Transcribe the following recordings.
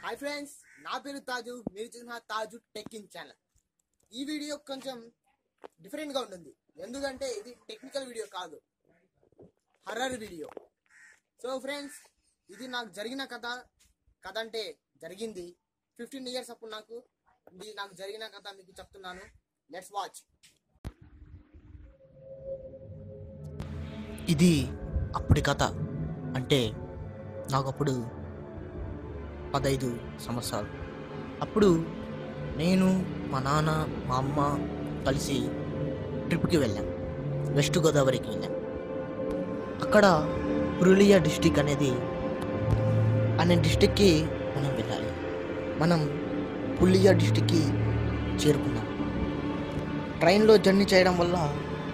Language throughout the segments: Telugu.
హాయ్ ఫ్రెండ్స్, నా పేరు తాజు. మీరు చూసిన తాజు టెక్కింగ్ ఛానల్. ఈ వీడియో కొంచెం డిఫరెంట్గా ఉంటుంది, ఎందుకంటే ఇది టెక్నికల్ వీడియో కాదు, హర్రర్ వీడియో. సో ఫ్రెండ్స్, ఇది నాకు జరిగిన కథ అంటే జరిగింది 15 years అప్పుడు నాకు జరిగిన కథ మీకు చెప్తున్నాను. Let's watch. ఇది అప్పటి కథ. అంటే నాకు అప్పుడు 15 సంవత్సరాలు. అప్పుడు నేను, మా నాన్న, మా అమ్మ కలిసి ట్రిప్కి వెళ్ళాం. వెస్ట్ గోదావరికి వెళ్ళాం. అక్కడ పురులియా డిస్టిక్ అనే డిస్టిక్కి మనం వెళ్ళాలి. మనం పురులియా డిస్టిక్కి చేరుకున్నాం. ట్రైన్లో జర్నీ చేయడం వల్ల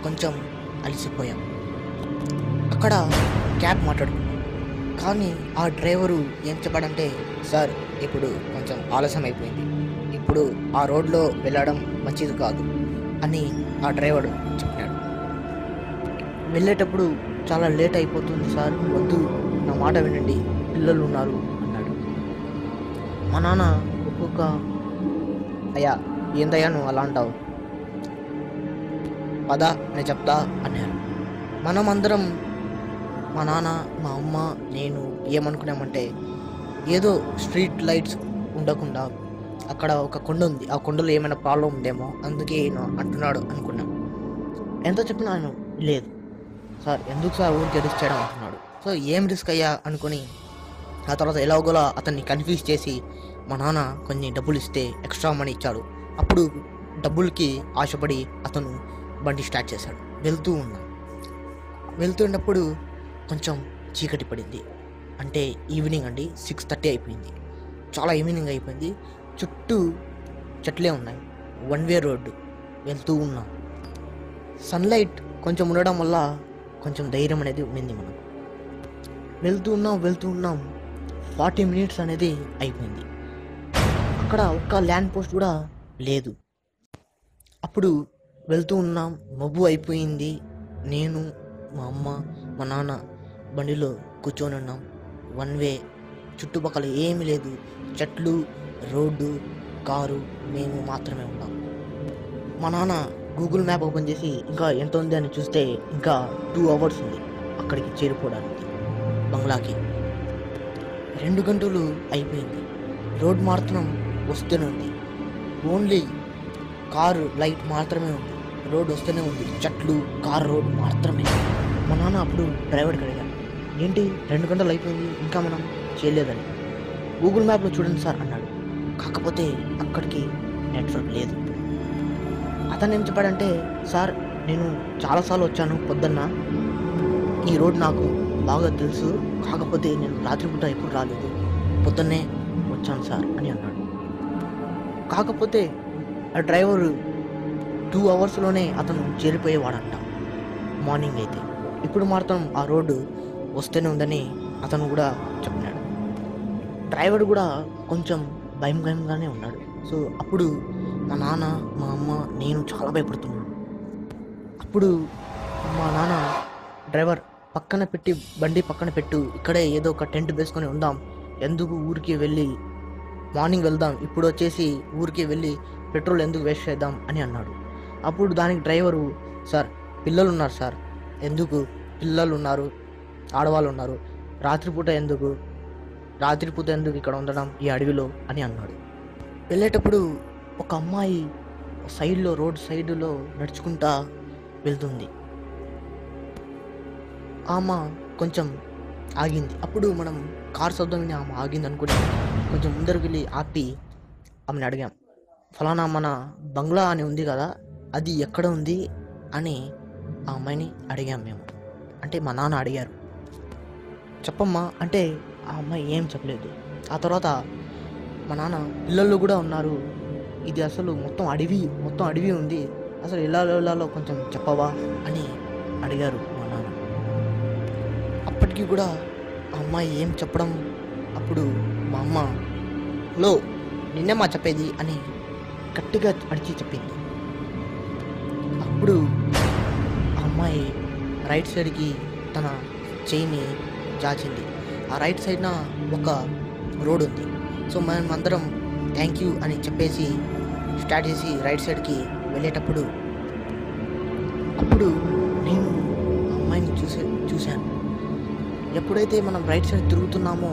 కొంచెం అలసిపోయాం. అక్కడ క్యాబ్ మాట్లాడుకున్నాం. కానీ ఆ డ్రైవరు ఏం చెప్పాడంటే, సార్ ఇప్పుడు కొంచెం ఆలస్యం అయిపోయింది, ఇప్పుడు ఆ రోడ్లో వెళ్ళడం మంచిది కాదు అని ఆ డ్రైవర్ చెప్పాడు. వెళ్ళేటప్పుడు చాలా లేట్ అయిపోతుంది సార్, వద్దు, నా మాట వినండి, పిల్లలు ఉన్నారు అన్నాడు. మా నాన్న అయ్యా ఏందయ్యా నువ్వు అలా అంటావు, పద నేను చెప్తా అన్నారు. మనం అందరం, మా నాన్న, మా అమ్మ, నేను ఏమనుకున్నామంటే, ఏదో స్ట్రీట్ లైట్స్ ఉండకుండా అక్కడ ఒక కొండ ఉంది, ఆ కొండలో ఏమైనా ప్రాబ్లం ఉందేమో అందుకే అంటున్నాడు అనుకున్నాం. ఎంత చెప్పినాను, లేదు సార్, ఎందుకు సార్ ఊరికి రిస్క్ చేయడం అంటున్నాడు. సో ఏం రిస్క్ అయ్యా అనుకుని ఆ తర్వాత ఎలాగోలా అతన్ని కన్ఫ్యూజ్ చేసి మా నాన్న కొన్ని డబ్బులు ఇస్తే ఎక్స్ట్రా మనీ ఇచ్చాడు. అప్పుడు డబ్బులకి ఆశపడి అతను బండి స్టార్ట్ చేశాడు. వెళ్తున్నప్పుడు కొంచెం చీకటి పడింది. అంటే ఈవినింగ్ అండి, 6:30 అయిపోయింది. చాలా ఈవినింగ్ అయిపోయింది. చుట్టూ చెట్లే ఉన్నాయి. 1 way రోడ్డు. వెళ్తూ ఉన్నాం. సన్లైట్ కొంచెం ఉండడం వల్ల కొంచెం ధైర్యం అనేది ఉండింది మనకు. వెళ్తూ ఉన్నాం. 40 minutes అనేది అయిపోయింది. అక్కడ ఒక్క ల్యాండ్ పోస్ట్ కూడా లేదు. అప్పుడు వెళ్తూ ఉన్నాం, మబ్బు అయిపోయింది. నేను, మా అమ్మ, మా నాన్న బండిలో కూర్చొని ఉన్నాం. 1 way, చుట్టుపక్కల ఏమీ లేదు, చెట్లు, రోడ్డు, కారు, మేము మాత్రమే ఉన్నాం. మా నాన్న గూగుల్ మ్యాప్ ఓపెన్ చేసి ఇంకా ఎంత ఉంది అని చూస్తే ఇంకా 2 hours ఉంది అక్కడికి చేరిపోవడానికి, బంగ్లాకి. 2 గంటలు అయిపోయింది. రోడ్ మాత్రం వస్తూనే ఉంది. ఓన్లీ కారు లైట్ మాత్రమే ఉంది. రోడ్ వస్తూనే ఉంది, చెట్లు, కారు, రోడ్ మాత్రమే. మా నాన్న అప్పుడు డ్రైవర్కి అడిగాను, ఏంటి 2 గంటలు అయిపోయింది ఇంకా మనం చేయలేదని. గూగుల్ మ్యాప్లో చూడండి సార్ అన్నాడు. కాకపోతే అక్కడికి నెట్వర్క్ లేదు. అతను ఏం చెప్పాడంటే, సార్ నేను చాలాసార్లు వచ్చాను పొద్దున్న, ఈ రోడ్ నాకు బాగా తెలుసు, కాకపోతే నేను రాత్రిపూట ఎప్పుడు రాలేదు, పొద్దున్నే వచ్చాను సార్ అని అన్నాడు. కాకపోతే ఆ డ్రైవరు 2 hours అతను చేరిపోయేవాడంట మార్నింగ్ అయితే. ఇప్పుడు మాత్రం ఆ రోడ్డు వస్తూనే ఉందని అతను కూడా చెప్పినాడు. డ్రైవర్ కూడా కొంచెం భయంగానే ఉన్నాడు. సో అప్పుడు మా నాన్న, మా అమ్మ, నేను చాలా భయపడుతున్నాను. అప్పుడు మా నాన్న, డ్రైవర్ బండి పక్కన పెట్టు, ఇక్కడే ఏదో ఒక టెంట్ వేసుకొని ఉందాం, ఎందుకు ఊరికి వెళ్ళి మార్నింగ్ వెళ్దాం, ఇప్పుడు వచ్చేసి ఊరికి వెళ్ళి పెట్రోల్ ఎందుకు వేస్ట్ చేద్దాం అని అన్నాడు. అప్పుడు దానికి డ్రైవరు, సార్ పిల్లలు ఉన్నారు సార్, ఎందుకు పిల్లలు ఉన్నారు, ఆడవాళ్ళు ఉన్నారు, రాత్రిపూట ఎందుకు ఇక్కడ ఉండడం ఈ అడవిలో అని అన్నాడు. వెళ్ళేటప్పుడు ఒక అమ్మాయి రోడ్ సైడ్లో నడుచుకుంటా వెళ్తుంది. ఆమె కొంచెం ఆగింది. అప్పుడు మనం కార్ శబ్దం విని ఆమె ఆగింది అనుకుని కొంచెం ముందరికి వెళ్ళి ఆపి ఆమెను అడిగాం, ఫలానా మన బంగ్లా అని ఉంది కదా, అది ఎక్కడ ఉంది అని ఆ అమ్మాయిని అడిగాం మేము. అంటే మా నాన్న అడిగారు, చెప్పమ్మా అంటే ఆ అమ్మాయి ఏం చెప్పలేదు. ఆ తర్వాత మా నాన్న, పిల్లలు కూడా ఉన్నారు, ఇది అసలు మొత్తం అడవి ఉంది, అసలు ఎలా వెళ్ళాలో కొంచెం చెప్పవా అని అడిగారు మా నాన్న. అప్పటికి కూడా ఆ అమ్మాయి ఏం చెప్పడం. అప్పుడు మా అమ్మ, లో నిన్నే మా చెప్పేది అని గట్టిగా అడిచి చెప్పింది. అప్పుడు ఆ అమ్మాయి రైట్ సైడ్కి తన చేయిని చాచింది. ఆ రైట్ సైడ్న ఒక రోడ్ ఉంది. సో మనం అందరం థ్యాంక్ యూ అని చెప్పేసి స్టార్ట్ చేసి రైట్ సైడ్కి వెళ్ళేటప్పుడు అప్పుడు నేను ఆ అమ్మాయిని చూశాను. ఎప్పుడైతే మనం రైట్ సైడ్ తిరుగుతున్నామో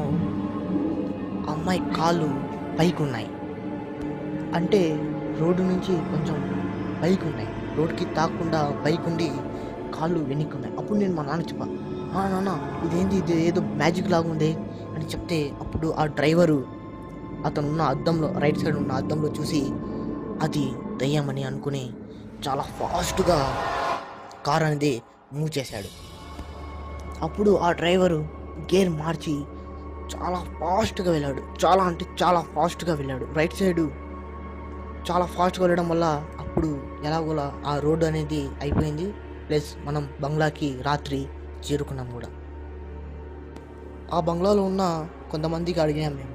ఆ అమ్మాయి కాళ్ళు పైకి ఉన్నాయి, అంటే రోడ్డు నుంచి కొంచెం పైకి ఉన్నాయి, రోడ్డుకి తాకుండా పైకి ఉండి కాళ్ళు వెనక్కి ఉన్నాయి. అప్పుడు నేను మా నాన్న చెప్పా, నాన్న ఇదేంటి, ఇది ఏదో మ్యాజిక్ లాగా ఉంది అని చెప్తే అప్పుడు ఆ డ్రైవరు అతను ఉన్న అద్దంలో, రైట్ సైడ్ ఉన్న అద్దంలో చూసి అది దయ్యమని అనుకుని చాలా ఫాస్ట్గా కార్ అనేది మూవ్ చేశాడు. అప్పుడు ఆ డ్రైవరు గేర్ మార్చి చాలా ఫాస్ట్గా వెళ్ళాడు, చాలా అంటే చాలా ఫాస్ట్గా వెళ్ళాడు. రైట్ సైడు చాలా ఫాస్ట్గా వెళ్ళడం వల్ల అప్పుడు ఎలాగోలా ఆ రోడ్డు అనేది అయిపోయింది, ప్లస్ మనం బంగ్లాకి రాత్రి చేరుకున్నాం కూడా. ఆ బంగ్లాలో ఉన్న కొంతమందికి అడిగాం మేము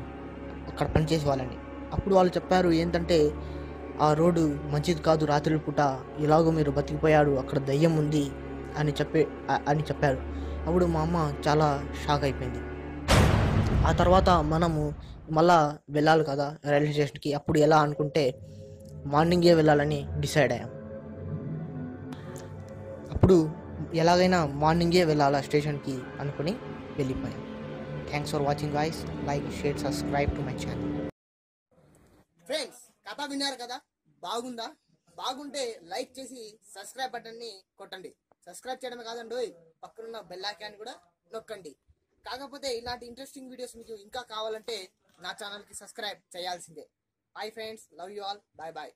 అక్కడ పనిచేసే వాళ్ళని. అప్పుడు వాళ్ళు చెప్పారు ఏంటంటే ఆ రోడ్డు మంచిది కాదు, రాత్రి పూట ఇలాగో మీరు బతికిపోయాడు, అక్కడ దయ్యం ఉంది అని చెప్పారు. అప్పుడు మా అమ్మ చాలా షాక్ అయిపోయింది. ఆ తర్వాత మనము మళ్ళా వెళ్ళాలి కదా రైల్వే స్టేషన్కి. అప్పుడు ఎలా అనుకుంటే మార్నింగే వెళ్ళాలని డిసైడ్ అయ్యాం. అప్పుడు ఎలాగైనా మార్నింగే వెళ్ళాలా స్టేషన్కి అనుకుని వెళ్ళిపోయాం. Thanks for watching guys. Like, share, subscribe to my channel. Friends, కథ విన్నారు కదా, బాగుందా? బాగుంటే లైక్ చేసి సబ్స్క్రైబ్ బటన్ని కొట్టండి. సబ్స్క్రైబ్ చేయడమే కాదండి, పక్కనున్న బెల్ ఐకాన్ కూడా నొక్కండి. కాకపోతే ఇలాంటి ఇంట్రెస్టింగ్ వీడియోస్ మీకు ఇంకా కావాలంటే నా ఛానల్కి సబ్స్క్రైబ్ చేయాల్సిందే. Bye friends, love you all, bye bye.